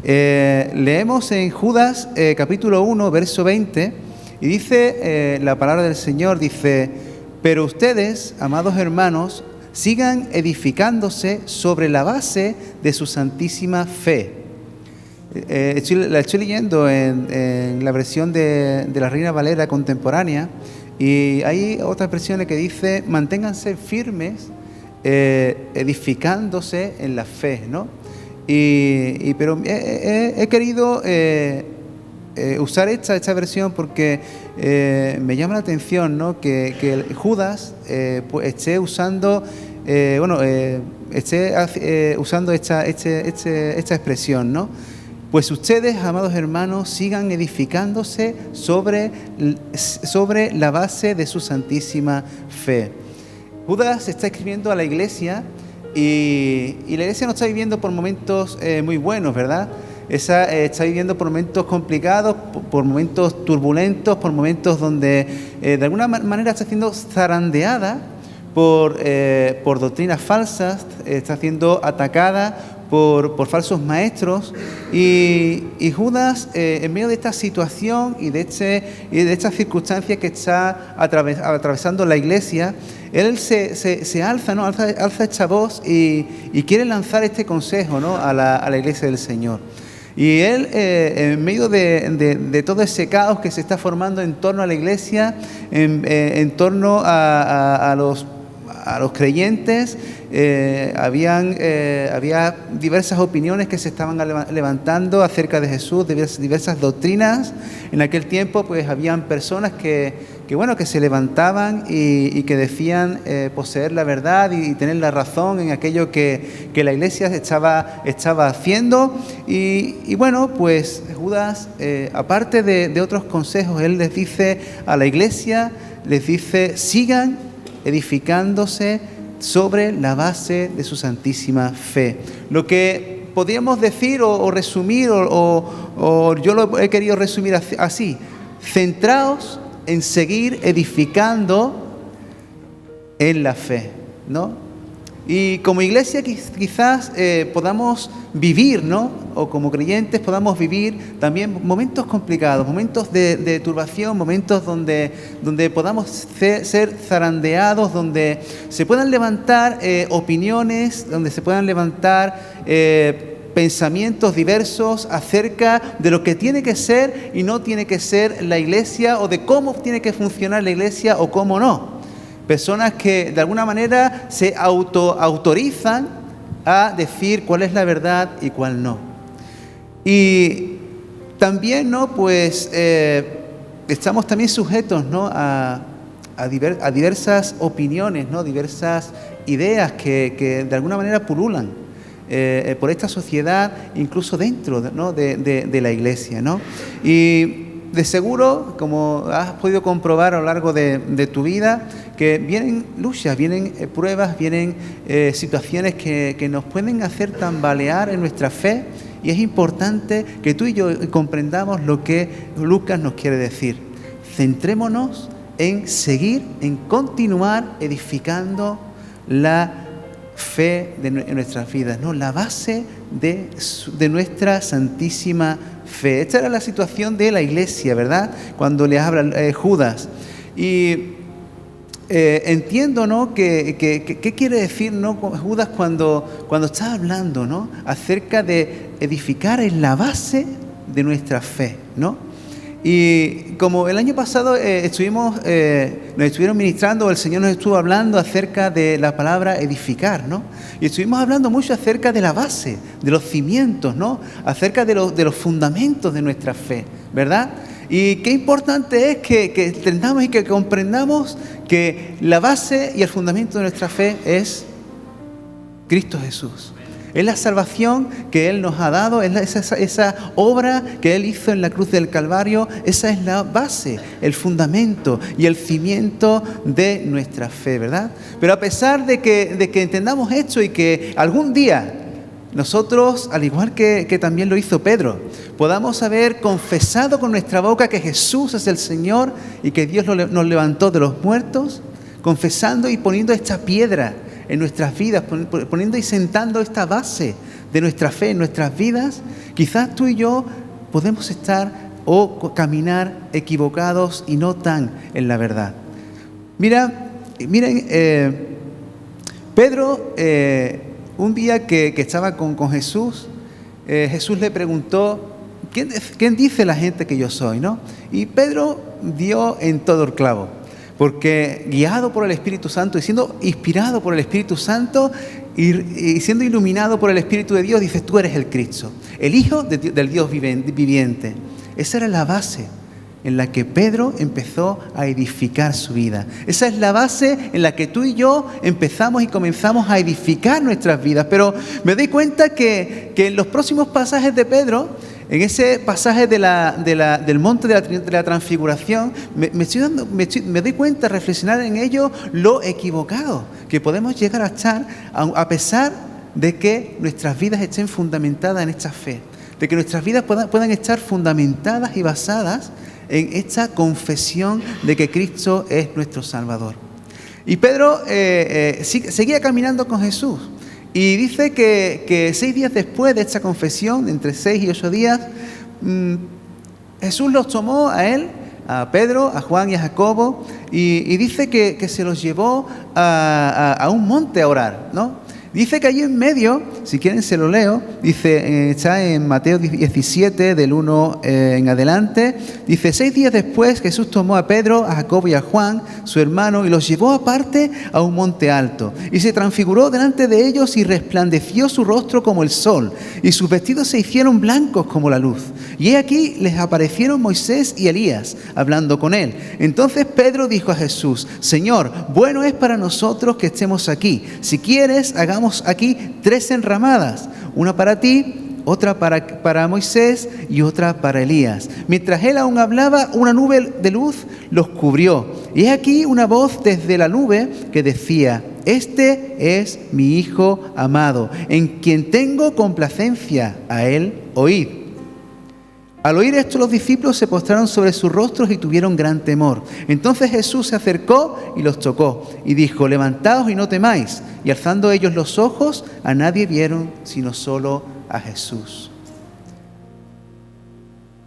Leemos en Judas capítulo 1, verso 20, y dice la palabra del Señor, dice: pero ustedes, amados hermanos, sigan edificándose sobre la base de su santísima fe. La estoy leyendo en la versión de la Reina Valera contemporánea, y hay otras versiones que dice: manténganse firmes, edificándose en la fe, ¿no? Pero he querido usar esta versión porque me llama la atención, ¿no? que Judas pues esté usando usando esta expresión, ¿no? Pues ustedes, amados hermanos, sigan edificándose sobre la base de su santísima fe. Judas está escribiendo a la iglesia y la iglesia no está viviendo por momentos muy buenos, ¿verdad? Está viviendo por momentos complicados, por momentos turbulentos, por momentos donde de alguna manera está siendo zarandeada por doctrinas falsas, está siendo atacada por falsos maestros, y Judas, en medio de esta situación y de estas circunstancias que está atravesando la iglesia, él se alza, ¿no? alza esta voz y quiere lanzar este consejo, ¿no? a la iglesia del Señor. Y él, en medio de todo ese caos que se está formando en torno a la iglesia, en torno a los creyentes, había diversas opiniones que se estaban levantando acerca de Jesús, diversas doctrinas. En aquel tiempo pues habían personas que se levantaban y que decían poseer la verdad y tener la razón en aquello que la iglesia estaba haciendo. Y bueno, pues Judas, aparte de otros consejos, él les dice a la iglesia, les dice: sigan edificándose sobre la base de su santísima fe. Lo que podríamos decir o resumir, o yo lo he querido resumir así: centraos en seguir edificando en la fe, ¿no? Y como iglesia quizás podamos vivir, ¿no? O como creyentes podamos vivir también momentos complicados, momentos de turbación, momentos donde podamos ser zarandeados, donde se puedan levantar opiniones, donde se puedan levantar pensamientos diversos acerca de lo que tiene que ser y no tiene que ser la iglesia, o de cómo tiene que funcionar la iglesia o cómo no. Personas que de alguna manera se autorizan a decir cuál es la verdad y cuál no. Y también, ¿no? Pues estamos también sujetos, ¿no? a diversas opiniones, ¿no? Diversas ideas que de alguna manera pululan por esta sociedad, incluso dentro, ¿no? de la iglesia, ¿no? Y de seguro, como has podido comprobar a lo largo de tu vida, que vienen luchas, vienen pruebas, vienen situaciones que nos pueden hacer tambalear en nuestra fe, y es importante que tú y yo comprendamos lo que Lucas nos quiere decir. Centrémonos en seguir, en continuar edificando la fe en nuestras vidas, ¿no? La base de nuestra santísima fe. Esta era la situación de la iglesia, ¿verdad? Cuando le habla Judas. Y entiendo, ¿no? ¿Qué quiere decir, ¿no? Judas cuando está hablando, ¿no? Acerca de edificar en la base de nuestra fe, ¿no? Y como el año pasado nos estuvieron ministrando, el Señor nos estuvo hablando acerca de la palabra edificar, ¿no? Y estuvimos hablando mucho acerca de la base, de los cimientos, ¿no? Acerca de los fundamentos de nuestra fe, ¿verdad? Y qué importante es que entendamos y que comprendamos que la base y el fundamento de nuestra fe es Cristo Jesús. Es la salvación que Él nos ha dado, es esa obra que Él hizo en la cruz del Calvario. Esa es la base, el fundamento y el cimiento de nuestra fe, ¿verdad? Pero a pesar de que entendamos esto y que algún día nosotros, al igual que también lo hizo Pedro, podamos haber confesado con nuestra boca que Jesús es el Señor y que Dios nos levantó de los muertos, confesando y poniendo esta piedra en nuestras vidas, poniendo y sentando esta base de nuestra fe en nuestras vidas, quizás tú y yo podemos estar o caminar equivocados y no tan en la verdad. Miren, Pedro, un día que estaba con Jesús, Jesús le preguntó, ¿quién dice la gente que yo soy, no? Y Pedro dio en todo el clavo, porque guiado por el Espíritu Santo y siendo inspirado por el Espíritu Santo y siendo iluminado por el Espíritu de Dios, dice, tú eres el Cristo, el Hijo del Dios viviente. Esa era la base en la que Pedro empezó a edificar su vida. Esa es la base en la que tú y yo empezamos y comenzamos a edificar nuestras vidas. Pero me doy cuenta que en los próximos pasajes de Pedro, en ese pasaje del monte de la transfiguración, me doy cuenta, reflexionar en ello, lo equivocado que podemos llegar a estar, a pesar de que nuestras vidas estén fundamentadas en esta fe, de que nuestras vidas puedan estar fundamentadas y basadas en esta confesión de que Cristo es nuestro Salvador. Y Pedro seguía caminando con Jesús. Y dice que 6 días después de esta confesión, entre 6 y 8 días, Jesús los tomó a él, a Pedro, a Juan y a Jacobo, y dice que se los llevó a un monte a orar, ¿no? Dice que allí en medio, si quieren se lo leo, dice, está en Mateo 17, del 1 en adelante, dice, 6 días después Jesús tomó a Pedro, a Jacobo y a Juan, su hermano, y los llevó aparte a un monte alto, y se transfiguró delante de ellos y resplandeció su rostro como el sol, y sus vestidos se hicieron blancos como la luz. Y he aquí les aparecieron Moisés y Elías, hablando con él. Entonces Pedro dijo a Jesús, Señor, bueno es para nosotros que estemos aquí. Si quieres, hagamos aquí 3 enramadas, una para ti, otra para Moisés y otra para Elías. Mientras él aún hablaba, una nube de luz los cubrió. Y es aquí una voz desde la nube que decía, este es mi Hijo amado, en quien tengo complacencia, a él oíd. Al oír esto, los discípulos se postraron sobre sus rostros y tuvieron gran temor. Entonces Jesús se acercó y los tocó y dijo, levantaos y no temáis. Y alzando ellos los ojos, a nadie vieron sino solo a Jesús.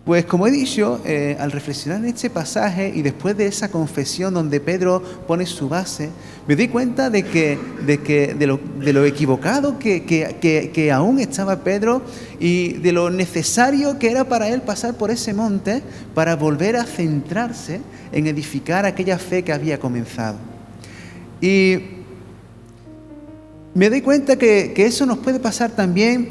Pues como he dicho, al reflexionar en este pasaje y después de esa confesión donde Pedro pone su base, me doy cuenta de lo equivocado que aún estaba Pedro y de lo necesario que era para él pasar por ese monte para volver a centrarse en edificar aquella fe que había comenzado. Y me doy cuenta que eso nos puede pasar también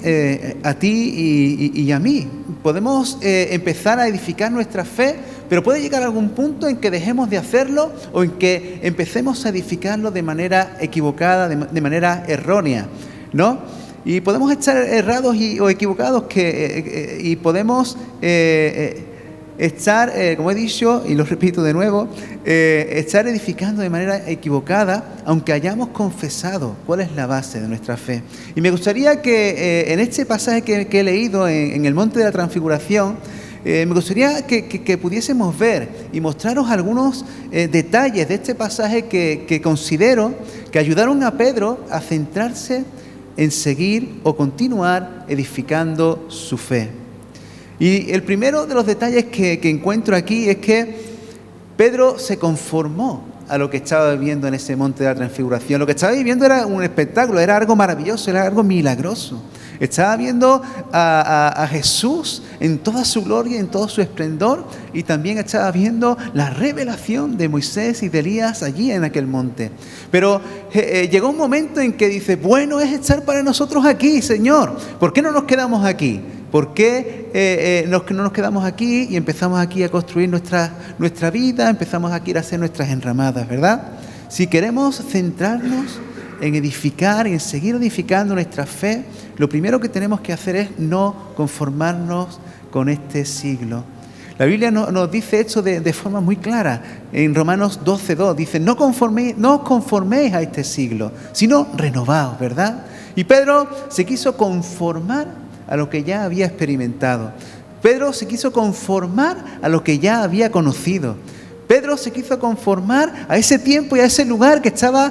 a ti y a mí. Podemos empezar a edificar nuestra fe, pero puede llegar a algún punto en que dejemos de hacerlo o en que empecemos a edificarlo de manera equivocada, de manera errónea, ¿no? Y podemos estar errados o equivocados y podemos estar, como he dicho, y lo repito de nuevo, estar edificando de manera equivocada, aunque hayamos confesado cuál es la base de nuestra fe. Y me gustaría que en este pasaje que he leído en el Monte de la Transfiguración, me gustaría que pudiésemos ver y mostraros algunos detalles de este pasaje que considero que ayudaron a Pedro a centrarse en seguir o continuar edificando su fe. Y el primero de los detalles que encuentro aquí es que Pedro se conformó a lo que estaba viviendo en ese monte de la transfiguración. Lo que estaba viviendo era un espectáculo, era algo maravilloso, era algo milagroso. Estaba viendo a Jesús en toda su gloria, en todo su esplendor, y también estaba viendo la revelación de Moisés y de Elías allí en aquel monte. Pero llegó un momento en que dice, bueno es estar para nosotros aquí, Señor, ¿por qué no nos quedamos aquí? ¿Por qué no nos quedamos aquí y empezamos aquí a construir nuestra vida, empezamos aquí a hacer nuestras enramadas, ¿verdad? Si queremos centrarnos en edificar y en seguir edificando nuestra fe, lo primero que tenemos que hacer es no conformarnos con este siglo. La Biblia nos dice esto de forma muy clara. En Romanos 12:2 dice, no os conforméis a este siglo, sino renovaos, ¿verdad? Y Pedro se quiso conformar a lo que ya había experimentado. Pedro se quiso conformar a lo que ya había conocido. Pedro se quiso conformar a ese tiempo y a ese lugar que estaba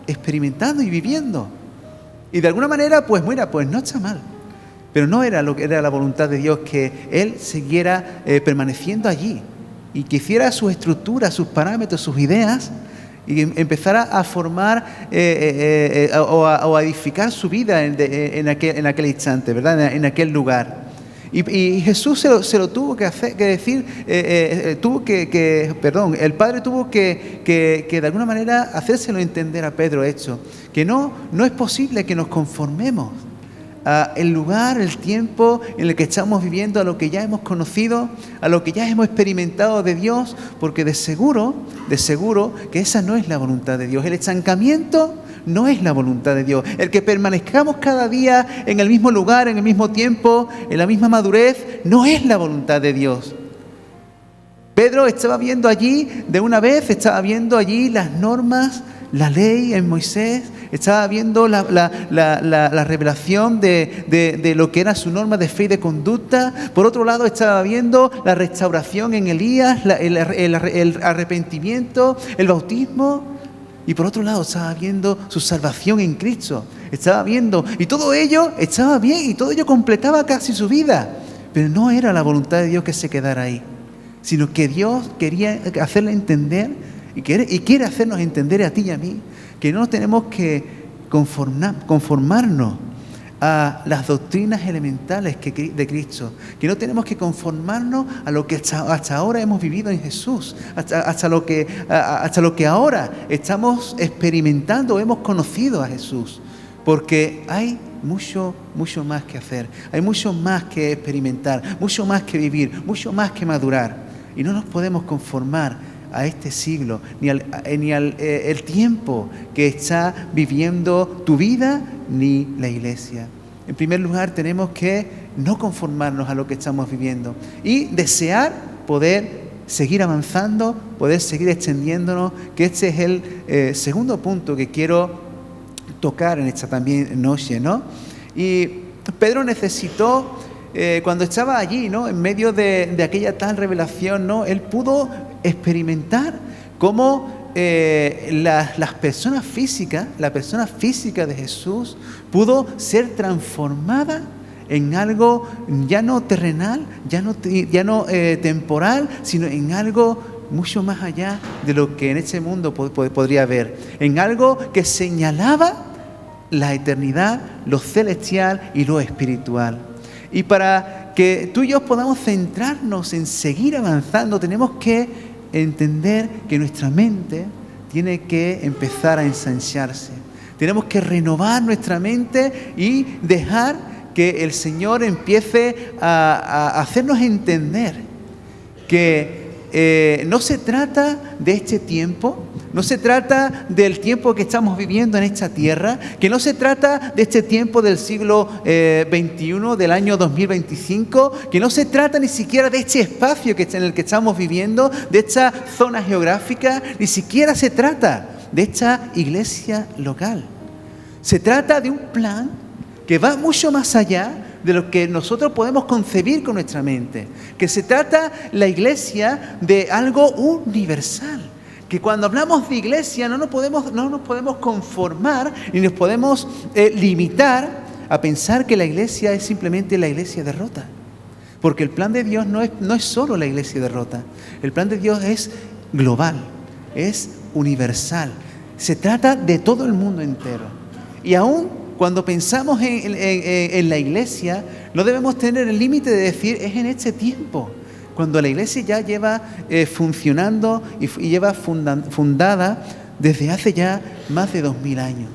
experimentando y viviendo. Y de alguna manera, pues no está mal. pero no era lo que era la voluntad de Dios que Él siguiera permaneciendo allí y que hiciera su estructura, sus parámetros, sus ideas y empezara a formar o a edificar su vida en aquel instante, ¿verdad? En aquel lugar. Y Jesús se lo tuvo que decir, el Padre tuvo que de alguna manera hacérselo entender a Pedro esto, que no es posible que nos conformemos el lugar, el tiempo en el que estamos viviendo, a lo que ya hemos conocido, a lo que ya hemos experimentado de Dios, porque de seguro que esa no es la voluntad de Dios. El estancamiento no es la voluntad de Dios. El que permanezcamos cada día en el mismo lugar, en el mismo tiempo, en la misma madurez, no es la voluntad de Dios. Pedro estaba viendo allí, estaba viendo allí las normas, la ley en Moisés, estaba viendo la revelación de lo que era su norma de fe y de conducta. Por otro lado, estaba viendo la restauración en Elías, el arrepentimiento, el bautismo. Y por otro lado, estaba viendo su salvación en Cristo. Estaba viendo, y todo ello estaba bien, y todo ello completaba casi su vida. Pero no era la voluntad de Dios que se quedara ahí, sino que Dios quería hacerle entender, y quiere hacernos entender a ti y a mí, que no tenemos que conformarnos a las doctrinas elementales de Cristo, que no tenemos que conformarnos a lo que hasta ahora hemos vivido en Jesús, hasta lo que ahora estamos experimentando o hemos conocido a Jesús, porque hay mucho más que hacer, hay mucho más que experimentar, mucho más que vivir, mucho más que madurar, y no nos podemos conformar a este siglo, ni el tiempo que está viviendo tu vida, ni la iglesia. En primer lugar, tenemos que no conformarnos a lo que estamos viviendo y desear poder seguir avanzando, poder seguir extendiéndonos, que este es el segundo punto que quiero tocar en esta también noche, ¿no? Y Pedro necesitó, cuando estaba allí, ¿no?, en medio de aquella tal revelación, ¿no?, él pudo experimentar cómo la persona física de Jesús pudo ser transformada en algo ya no terrenal, ya no temporal, sino en algo mucho más allá de lo que en este mundo podría haber, en algo que señalaba la eternidad, lo celestial y lo espiritual. Y para que tú y yo podamos centrarnos en seguir avanzando, tenemos que entender que nuestra mente tiene que empezar a ensancharse. Tenemos que renovar nuestra mente y dejar que el Señor empiece a hacernos entender que no se trata de este tiempo, no se trata del tiempo que estamos viviendo en esta tierra, que no se trata de este tiempo del siglo XXI, del año 2025, que no se trata ni siquiera de este espacio en el que estamos viviendo, de esta zona geográfica, ni siquiera se trata de esta iglesia local. Se trata de un plan que va mucho más allá de lo que nosotros podemos concebir con nuestra mente, que se trata la iglesia de algo universal, que cuando hablamos de iglesia no nos podemos conformar ni nos podemos limitar a pensar que la iglesia es simplemente la iglesia de Rota, porque el plan de Dios no es solo la iglesia de Rota, el plan de Dios es global, es universal, se trata de todo el mundo entero. Y aún cuando pensamos en la iglesia, no debemos tener el límite de decir, es en este tiempo, cuando la iglesia ya lleva funcionando y lleva fundada desde hace ya más de 2000 años.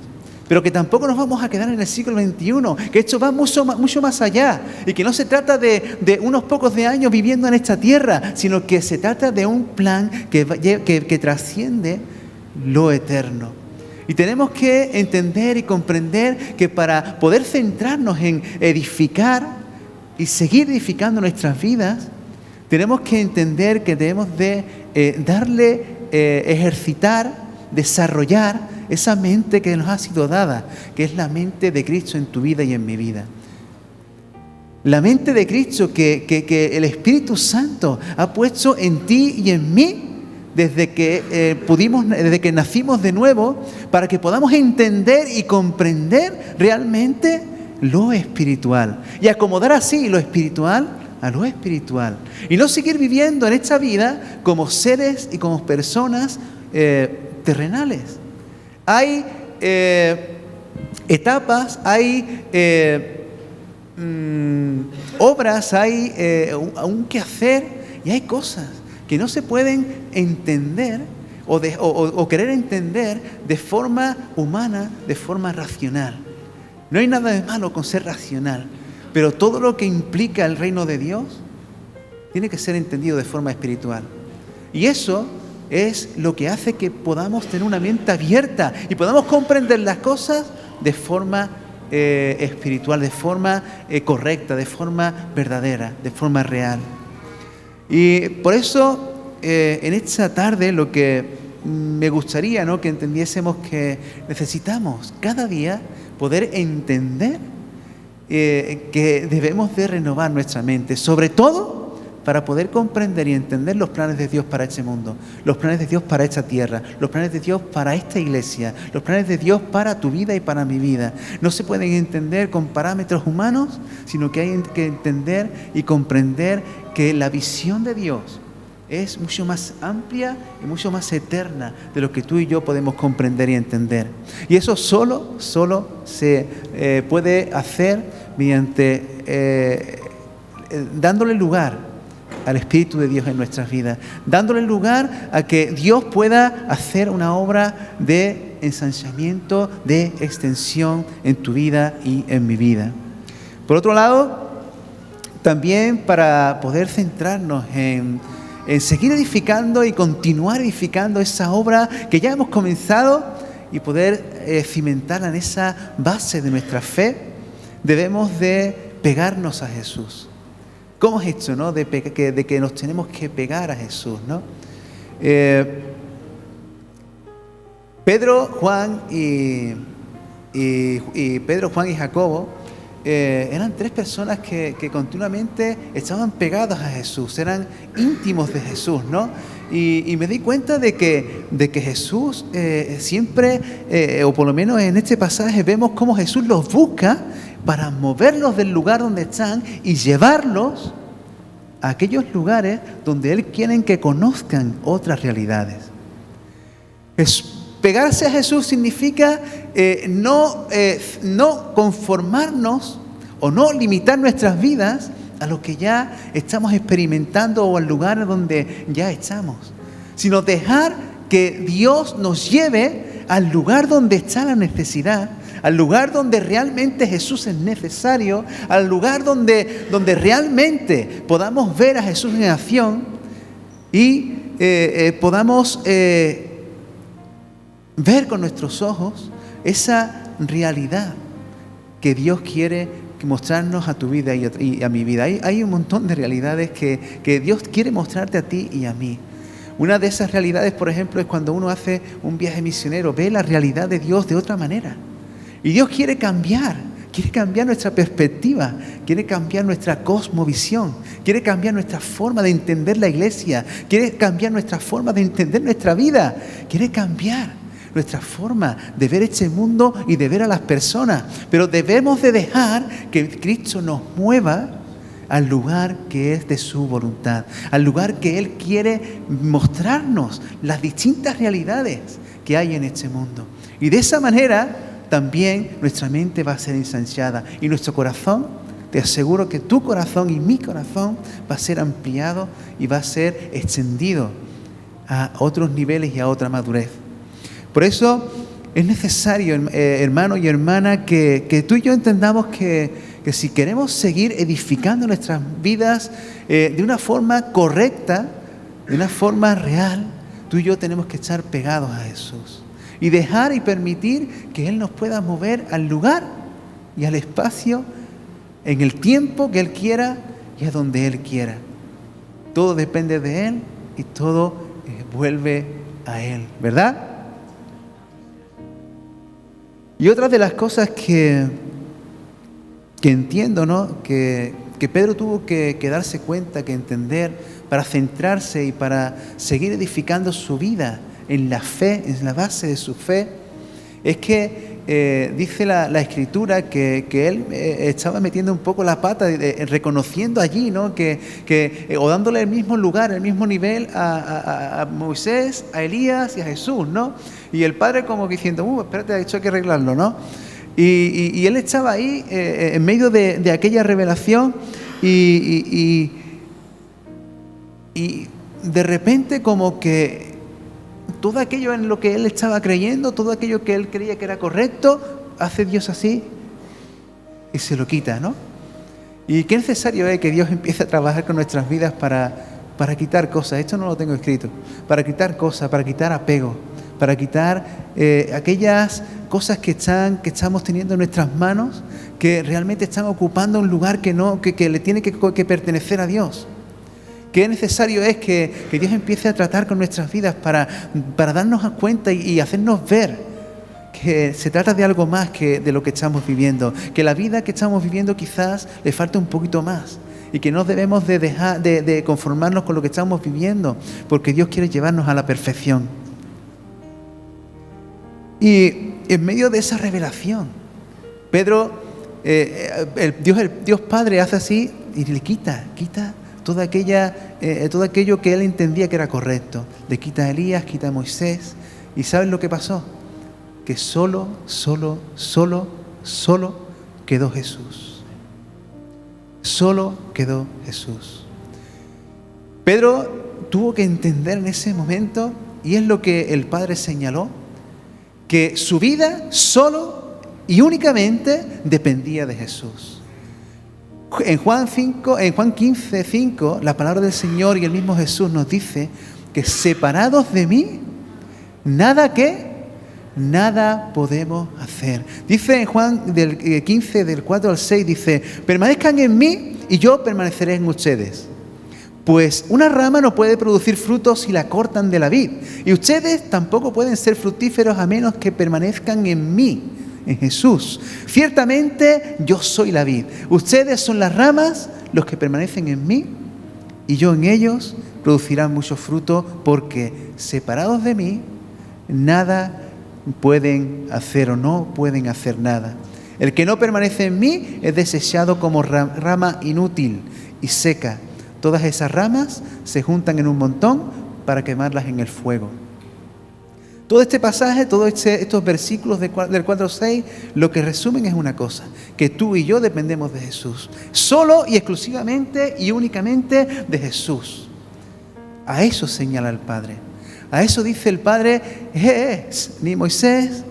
Pero que tampoco nos vamos a quedar en el siglo XXI, que esto va mucho más allá, y que no se trata de unos pocos de años viviendo en esta tierra, sino que se trata de un plan que trasciende lo eterno. Y tenemos que entender y comprender que para poder centrarnos en edificar y seguir edificando nuestras vidas, tenemos que entender que debemos de ejercitar, desarrollar esa mente que nos ha sido dada, que es la mente de Cristo en tu vida y en mi vida. La mente de Cristo que el Espíritu Santo ha puesto en ti y en mí, desde que nacimos de nuevo, para que podamos entender y comprender realmente lo espiritual y acomodar así lo espiritual a lo espiritual y no seguir viviendo en esta vida como seres y como personas terrenales. Hay etapas, hay obras, hay un quehacer y hay cosas que no se pueden entender o querer entender de forma humana, de forma racional. No hay nada de malo con ser racional, pero todo lo que implica el reino de Dios tiene que ser entendido de forma espiritual. Y eso es lo que hace que podamos tener una mente abierta y podamos comprender las cosas de forma espiritual, de forma correcta, de forma verdadera, de forma real. Y por eso en esta tarde lo que me gustaría, ¿no?, que entendiésemos que necesitamos cada día poder entender que debemos de renovar nuestra mente, sobre todo para poder comprender y entender los planes de Dios para este mundo, los planes de Dios para esta tierra, los planes de Dios para esta iglesia, los planes de Dios para tu vida y para mi vida. No se pueden entender con parámetros humanos, sino que hay que entender y comprender que la visión de Dios es mucho más amplia y mucho más eterna de lo que tú y yo podemos comprender y entender. Y eso solo se puede hacer mediante dándole lugar al Espíritu de Dios en nuestras vidas, dándole lugar a que Dios pueda hacer una obra de ensanchamiento, de extensión en tu vida y en mi vida. Por otro lado, también para poder centrarnos en seguir edificando y continuar edificando esa obra que ya hemos comenzado y poder cimentarla en esa base de nuestra fe, debemos de pegarnos a Jesús. ¿Cómo es esto, no? De que nos tenemos que pegar a Jesús, ¿no? Pedro, Juan y Jacobo eran tres personas que continuamente estaban pegadas a Jesús, eran íntimos de Jesús, ¿no? Y me di cuenta de que Jesús siempre, o por lo menos en este pasaje, vemos cómo Jesús los busca para moverlos del lugar donde están y llevarlos a aquellos lugares donde Él quiere que conozcan otras realidades. Pegarse a Jesús significa no conformarnos o no limitar nuestras vidas a lo que ya estamos experimentando o al lugar donde ya estamos, sino dejar que Dios nos lleve al lugar donde está la necesidad, al lugar donde realmente Jesús es necesario, al lugar donde realmente podamos ver a Jesús en acción y podamos ver con nuestros ojos esa realidad que Dios quiere mostrarnos a tu vida y a mi vida. Hay un montón de realidades que Dios quiere mostrarte a ti y a mí. Una de esas realidades, por ejemplo, es cuando uno hace un viaje misionero, ve la realidad de Dios de otra manera. Y Dios quiere cambiar nuestra perspectiva, quiere cambiar nuestra cosmovisión, quiere cambiar nuestra forma de entender la iglesia, quiere cambiar nuestra forma de entender nuestra vida, quiere cambiar nuestra forma de ver este mundo y de ver a las personas. Pero debemos de dejar que Cristo nos mueva al lugar que es de su voluntad, al lugar que Él quiere mostrarnos las distintas realidades que hay en este mundo. Y de esa manera también nuestra mente va a ser ensanchada y nuestro corazón, te aseguro que tu corazón y mi corazón va a ser ampliado y va a ser extendido a otros niveles y a otra madurez. Por eso es necesario, hermano y hermana, que tú y yo entendamos que si queremos seguir edificando nuestras vidas de una forma correcta, de una forma real, tú y yo tenemos que estar pegados a Jesús y dejar y permitir que Él nos pueda mover al lugar y al espacio en el tiempo que Él quiera y a donde Él quiera. Todo depende de Él y todo vuelve a Él, ¿verdad? Y otra de las cosas que entiendo, ¿no?, que Pedro tuvo que darse cuenta, que entender, para centrarse y para seguir edificando su vida en la fe, en la base de su fe, es que dice la Escritura que él estaba metiendo un poco la pata, reconociendo allí, ¿no? O dándole el mismo lugar, el mismo nivel a Moisés, a Elías y a Jesús, ¿no? Y el Padre como diciendo, espérate, esto hay que arreglarlo, ¿no? Y él estaba ahí en medio de aquella revelación y de repente como que todo aquello en lo que él estaba creyendo, todo aquello que él creía que era correcto, hace Dios así y se lo quita, ¿no? Y qué necesario es que Dios empiece a trabajar con nuestras vidas para quitar cosas. Esto no lo tengo escrito. Para quitar cosas, para quitar apego, para quitar aquellas cosas que estamos teniendo en nuestras manos, que realmente están ocupando un lugar que le tiene que pertenecer a Dios. Qué necesario es que Dios empiece a tratar con nuestras vidas para darnos cuenta y hacernos ver que se trata de algo más que de lo que estamos viviendo, que la vida que estamos viviendo quizás le falta un poquito más y que no debemos de dejar de conformarnos con lo que estamos viviendo, porque Dios quiere llevarnos a la perfección. Y en medio de esa revelación, Pedro, el Dios Padre hace así y le quita todo aquello que él entendía que era correcto. Le quita a Elías, quita a Moisés. ¿Y saben lo que pasó? Que solo quedó Jesús. Solo quedó Jesús. Pedro tuvo que entender en ese momento, y es lo que el Padre señaló, que su vida solo y únicamente dependía de Jesús. En Juan 15:5, la palabra del Señor y el mismo Jesús nos dice que separados de mí, nada podemos hacer. Dice en Juan 15, del 4 al 6, dice, permanezcan en mí y yo permaneceré en ustedes. Pues una rama no puede producir frutos si la cortan de la vid, y ustedes tampoco pueden ser fructíferos a menos que permanezcan en mí, en Jesús. Ciertamente yo soy la vid, ustedes son las ramas, los que permanecen en mí y yo en ellos producirán mucho fruto, porque separados de mí nada pueden hacer o no pueden hacer nada. El que no permanece en mí es desechado como rama inútil y seca. Todas esas ramas se juntan en un montón para quemarlas en el fuego. Todo este pasaje, estos versículos del 4 al 6, lo que resumen es una cosa, que tú y yo dependemos de Jesús. Solo y exclusivamente y únicamente de Jesús. A eso señala el Padre. A eso dice el Padre, ni Moisés,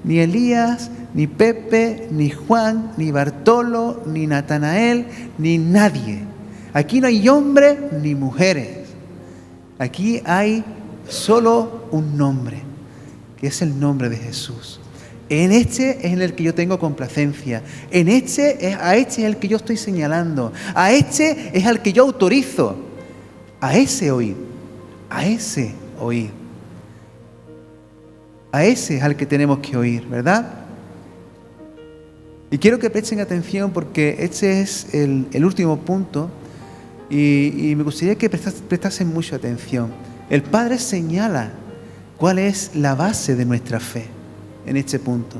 ni Elías, ni Pepe, ni Juan, ni Bartolo, ni Natanael, ni nadie. Aquí no hay hombres ni mujeres. Aquí hay solo un nombre, que es el nombre de Jesús. En este es en el que yo tengo complacencia. A este es el que yo estoy señalando. A este es al que yo autorizo. A ese oíd. A ese oíd. A ese es al que tenemos que oír, ¿verdad? Y quiero que presten atención, porque este es el último punto y me gustaría que prestasen mucha atención. El Padre señala cuál es la base de nuestra fe en este punto.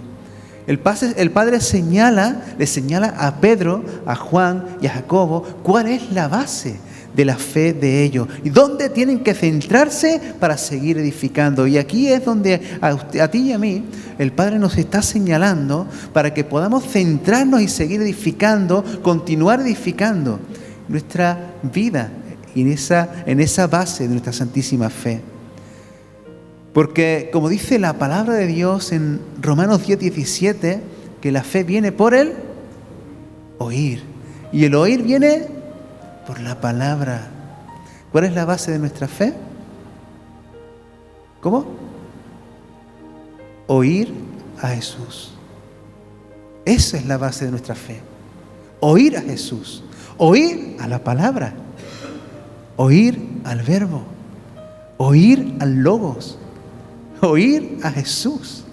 El Padre le señala a Pedro, a Juan y a Jacobo cuál es la base de la fe de ellos y dónde tienen que centrarse para seguir edificando. Y aquí es donde a ti y a mí el Padre nos está señalando para que podamos centrarnos y seguir edificando, continuar edificando nuestra vida en esa base de nuestra santísima fe. Porque, como dice la palabra de Dios en Romanos 10:17, que la fe viene por el oír. Y el oír viene por la palabra. ¿Cuál es la base de nuestra fe? ¿Cómo? Oír a Jesús. Esa es la base de nuestra fe. Oír a Jesús. Oír a la palabra. Oír al verbo. Oír al logos. Oír a Jesús,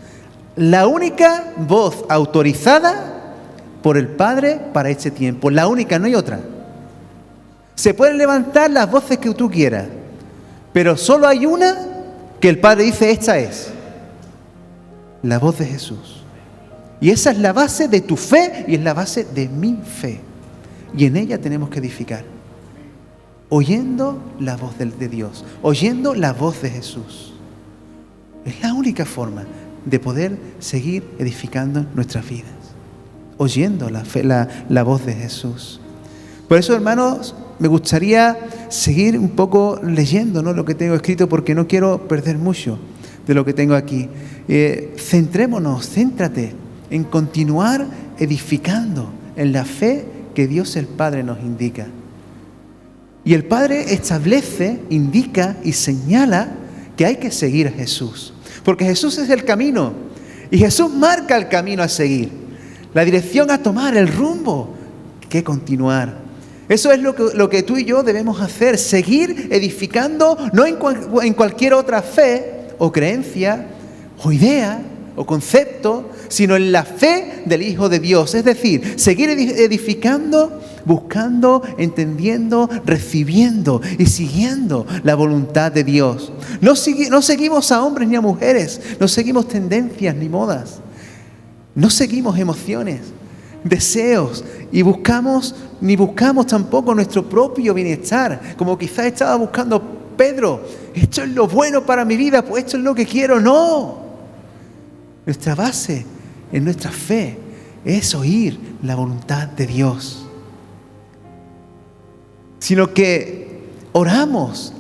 la única voz autorizada por el Padre para este tiempo, la única, no hay otra. Se pueden levantar las voces que tú quieras, pero solo hay una que el Padre dice, esta es la voz de Jesús. Y esa es la base de tu fe y es la base de mi fe. Y en ella tenemos que edificar. Oyendo la voz de Dios, oyendo la voz de Jesús. Es la única forma de poder seguir edificando nuestras vidas. Oyendo la voz de Jesús. Por eso, hermanos, me gustaría seguir un poco leyendo, ¿no?, lo que tengo escrito, porque no quiero perder mucho de lo que tengo aquí. Céntrate en continuar edificando en la fe que Dios el Padre nos indica. Y el Padre establece, indica y señala que hay que seguir a Jesús. Porque Jesús es el camino. Y Jesús marca el camino a seguir. La dirección a tomar, el rumbo que continuar. Eso es lo que tú y yo debemos hacer. Seguir edificando, no en cualquier otra fe o creencia o idea o concepto, sino en la fe del Hijo de Dios. Es decir, seguir edificando, buscando, entendiendo, recibiendo y siguiendo la voluntad de Dios. No seguimos a hombres ni a mujeres, no seguimos tendencias ni modas, no seguimos emociones, deseos y ni buscamos tampoco nuestro propio bienestar, como quizás estaba buscando Pedro. Esto es lo bueno para mi vida, pues esto es lo que quiero. No. Nuestra base en nuestra fe es oír la voluntad de Dios. Sino que oramos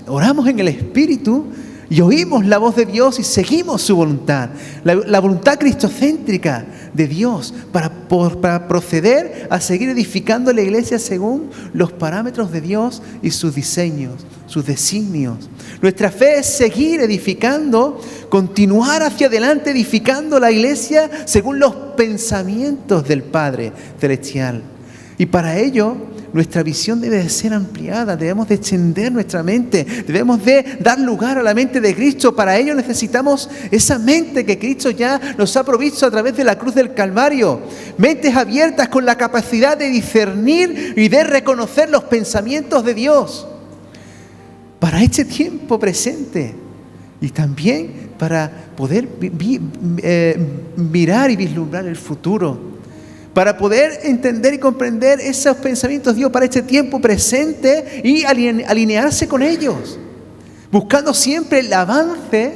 en el Espíritu y oímos la voz de Dios y seguimos su voluntad. La voluntad cristocéntrica de Dios para proceder a seguir edificando la iglesia según los parámetros de Dios y sus diseños, sus designios. Nuestra fe es seguir edificando, continuar hacia adelante edificando la iglesia según los pensamientos del Padre Celestial. Y para ello, nuestra visión debe de ser ampliada, debemos de extender nuestra mente, debemos de dar lugar a la mente de Cristo. Para ello necesitamos esa mente que Cristo ya nos ha provisto a través de la cruz del Calvario. Mentes abiertas con la capacidad de discernir y de reconocer los pensamientos de Dios. Para este tiempo presente y también para poder mirar y vislumbrar el futuro. Para poder entender y comprender esos pensamientos de Dios para este tiempo presente y alinearse con ellos, buscando siempre el avance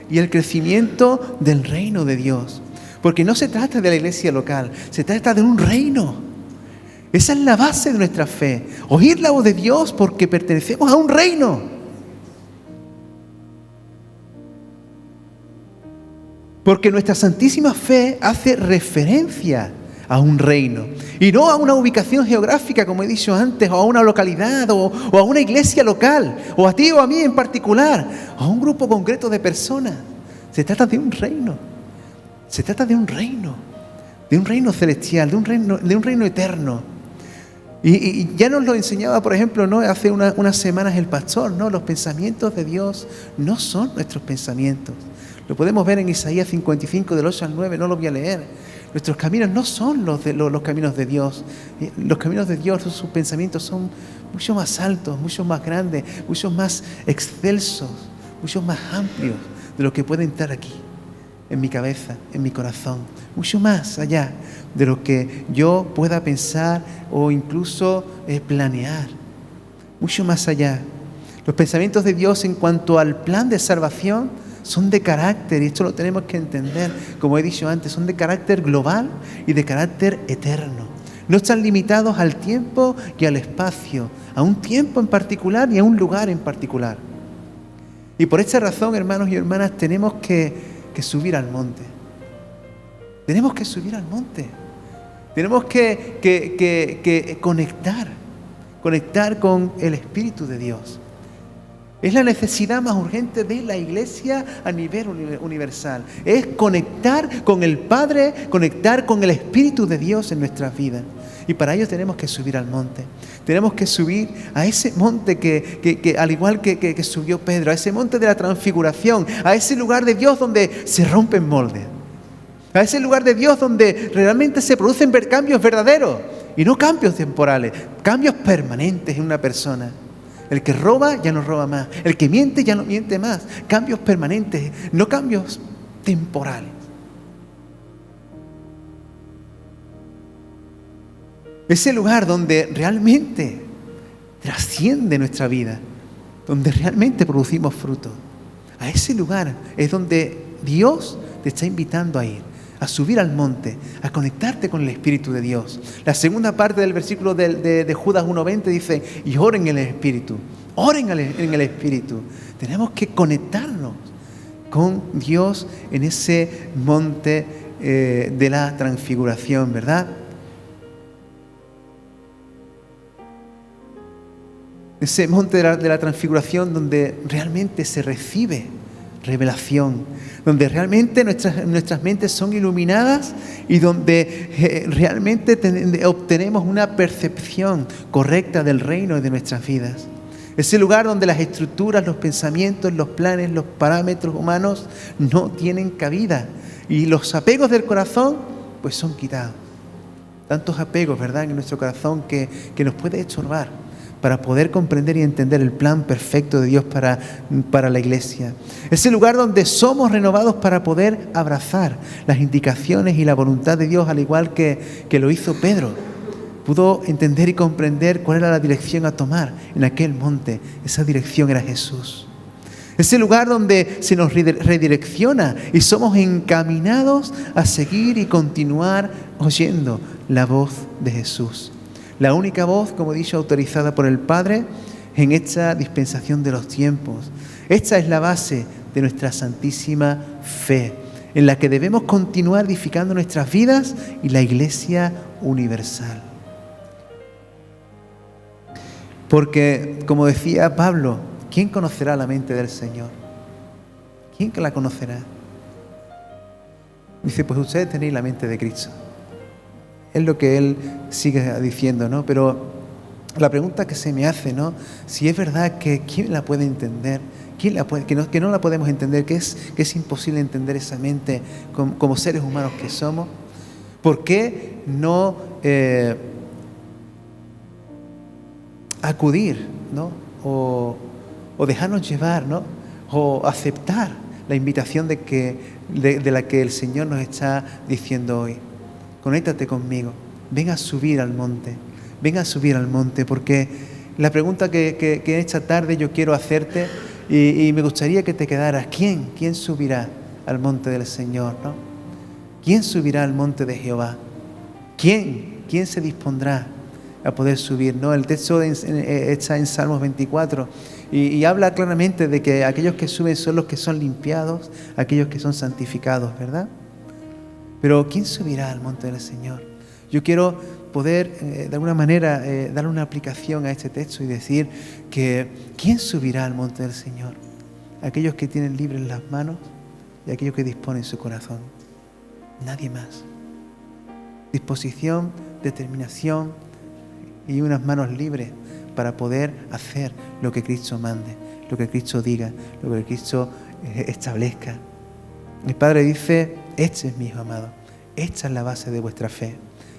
y el crecimiento del reino de Dios. Porque no se trata de la iglesia local, se trata de un reino. Esa es la base de nuestra fe, oír la voz de Dios porque pertenecemos a un reino. Porque nuestra santísima fe hace referencia a un reino y no a una ubicación geográfica, como he dicho antes, o a una localidad o a una iglesia local, o a ti o a mí en particular, o a un grupo concreto de personas. Se trata de un reino, se trata de un reino celestial, de un reino eterno. Y ya nos lo enseñaba, por ejemplo, ¿no?, hace unas semanas el pastor, ¿no? Los pensamientos de Dios no son nuestros pensamientos. Lo podemos ver en Isaías 55, del 8 al 9, no lo voy a leer. Nuestros caminos no son los caminos de Dios. Los caminos de Dios, sus pensamientos son mucho más altos, mucho más grandes, mucho más excelsos, mucho más amplios de lo que puede entrar aquí, en mi cabeza, en mi corazón. Mucho más allá de lo que yo pueda pensar o incluso planear. Mucho más allá. Los pensamientos de Dios en cuanto al plan de salvación son de carácter, y esto lo tenemos que entender, como he dicho antes, son de carácter global y de carácter eterno. No están limitados al tiempo y al espacio, a un tiempo en particular y a un lugar en particular. Y por esta razón, hermanos y hermanas, tenemos que subir al monte. Tenemos que subir al monte. Tenemos que conectar con el Espíritu de Dios. Es la necesidad más urgente de la iglesia a nivel universal. Es conectar con el Padre, conectar con el Espíritu de Dios en nuestras vidas. Y para ello tenemos que subir al monte. Tenemos que subir a ese monte que al igual que subió Pedro, a ese monte de la transfiguración, a ese lugar de Dios donde se rompen moldes. A ese lugar de Dios donde realmente se producen cambios verdaderos y no cambios temporales, cambios permanentes en una persona. El que roba ya no roba más. El que miente ya no miente más. Cambios permanentes, no cambios temporales. Ese lugar donde realmente trasciende nuestra vida, donde realmente producimos fruto. A ese lugar es donde Dios te está invitando a ir, a subir al monte, a conectarte con el Espíritu de Dios. La segunda parte del versículo de Judas 1:20 dice, y oren en el Espíritu, oren en el Espíritu. Tenemos que conectarnos con Dios en ese monte de la transfiguración, ¿verdad? Ese monte de la transfiguración donde realmente se recibe revelación, donde realmente nuestras mentes son iluminadas y donde realmente obtenemos una percepción correcta del reino y de nuestras vidas. Ese lugar donde las estructuras, los pensamientos, los planes, los parámetros humanos no tienen cabida y los apegos del corazón pues son quitados. Tantos apegos, ¿verdad?, en nuestro corazón que nos puede estorbar para poder comprender y entender el plan perfecto de Dios para la iglesia. Es el lugar donde somos renovados para poder abrazar las indicaciones y la voluntad de Dios, al igual que lo hizo Pedro. Pudo entender y comprender cuál era la dirección a tomar en aquel monte. Esa dirección era Jesús. Es el lugar donde se nos redirecciona y somos encaminados a seguir y continuar oyendo la voz de Jesús. La única voz, como he dicho, autorizada por el Padre en esta dispensación de los tiempos. Esta es la base de nuestra santísima fe, en la que debemos continuar edificando nuestras vidas y la Iglesia universal. Porque, como decía Pablo, ¿quién conocerá la mente del Señor? ¿Quién la conocerá? Dice, pues ustedes tenéis la mente de Cristo. Es lo que él sigue diciendo, ¿no? Pero la pregunta que se me hace, ¿no? Si es verdad que ¿quién la puede entender? ¿Quién la puede, que no la podemos entender? Que es imposible entender esa mente como seres humanos que somos. ¿Por qué no acudir, ¿no? O dejarnos llevar, ¿no? O aceptar la invitación de la que el Señor nos está diciendo hoy? Conéctate conmigo, ven a subir al monte, porque la pregunta que esta tarde yo quiero hacerte y me gustaría que te quedaras, ¿quién subirá al monte del Señor, ¿no? ¿Quién subirá al monte de Jehová? ¿Quién se dispondrá a poder subir, ¿no? El texto está en Salmos 24 y habla claramente de que aquellos que suben son los que son limpiados, aquellos que son santificados, ¿verdad? Pero ¿quién subirá al monte del Señor? Yo quiero poder, de alguna manera, dar una aplicación a este texto y decir que ¿quién subirá al monte del Señor? Aquellos que tienen libres las manos y aquellos que disponen su corazón. Nadie más. Disposición, determinación y unas manos libres para poder hacer lo que Cristo mande, lo que Cristo diga, lo que Cristo establezca. Mi Padre dice, este es mi hijo amado, esta es la base de vuestra fe.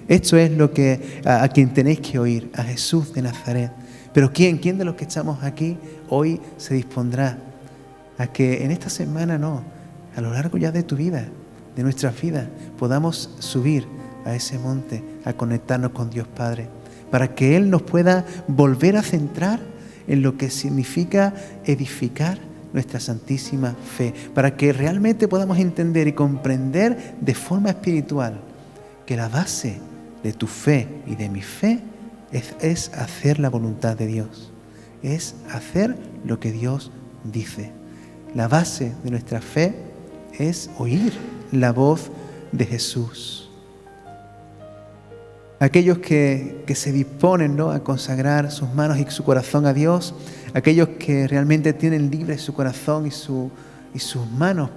Esto es lo que a quien tenéis que oír, a Jesús de Nazaret. Pero ¿quién de los que estamos aquí hoy se dispondrá a que en esta semana a lo largo ya de tu vida, de nuestras vidas, podamos subir a ese monte, a conectarnos con Dios Padre, para que Él nos pueda volver a centrar en lo que significa edificar nuestra santísima fe, para que realmente podamos entender y comprender de forma espiritual que la base de tu fe y de mi fe es hacer la voluntad de Dios, es hacer lo que Dios dice. La base de nuestra fe es oír la voz de Jesús. Aquellos que se disponen, ¿no?, a consagrar sus manos y su corazón a Dios, aquellos que realmente tienen libre su corazón y sus manos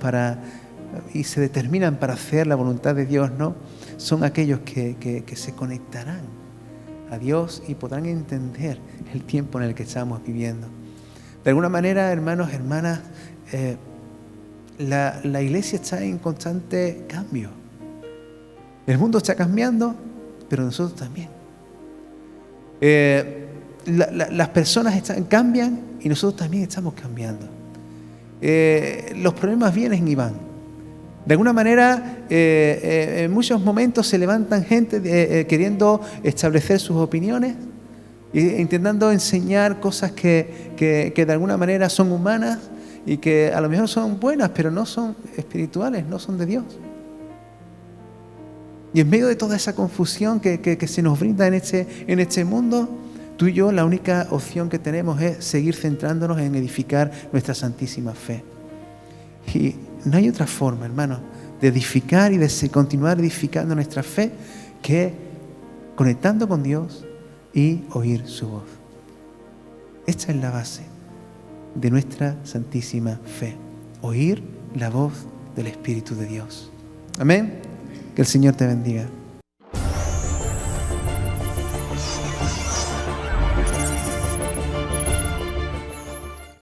y se determinan para hacer la voluntad de Dios, ¿no?, son aquellos que se conectarán a Dios y podrán entender el tiempo en el que estamos viviendo. De alguna manera, hermanos, hermanas, la iglesia está en constante cambio. El mundo está cambiando, pero nosotros también. Las personas cambian y nosotros también estamos cambiando. Los problemas vienen y van. De alguna manera, en muchos momentos se levantan gente queriendo establecer sus opiniones e intentando enseñar cosas que de alguna manera son humanas y que a lo mejor son buenas, pero no son espirituales, no son de Dios. Y en medio de toda esa confusión que se nos brinda en este mundo, tú y yo la única opción que tenemos es seguir centrándonos en edificar nuestra santísima fe. Y no hay otra forma, hermano, de edificar y de continuar edificando nuestra fe que conectando con Dios y oír su voz. Esta es la base de nuestra santísima fe. Oír la voz del Espíritu de Dios. Amén. Que el Señor te bendiga.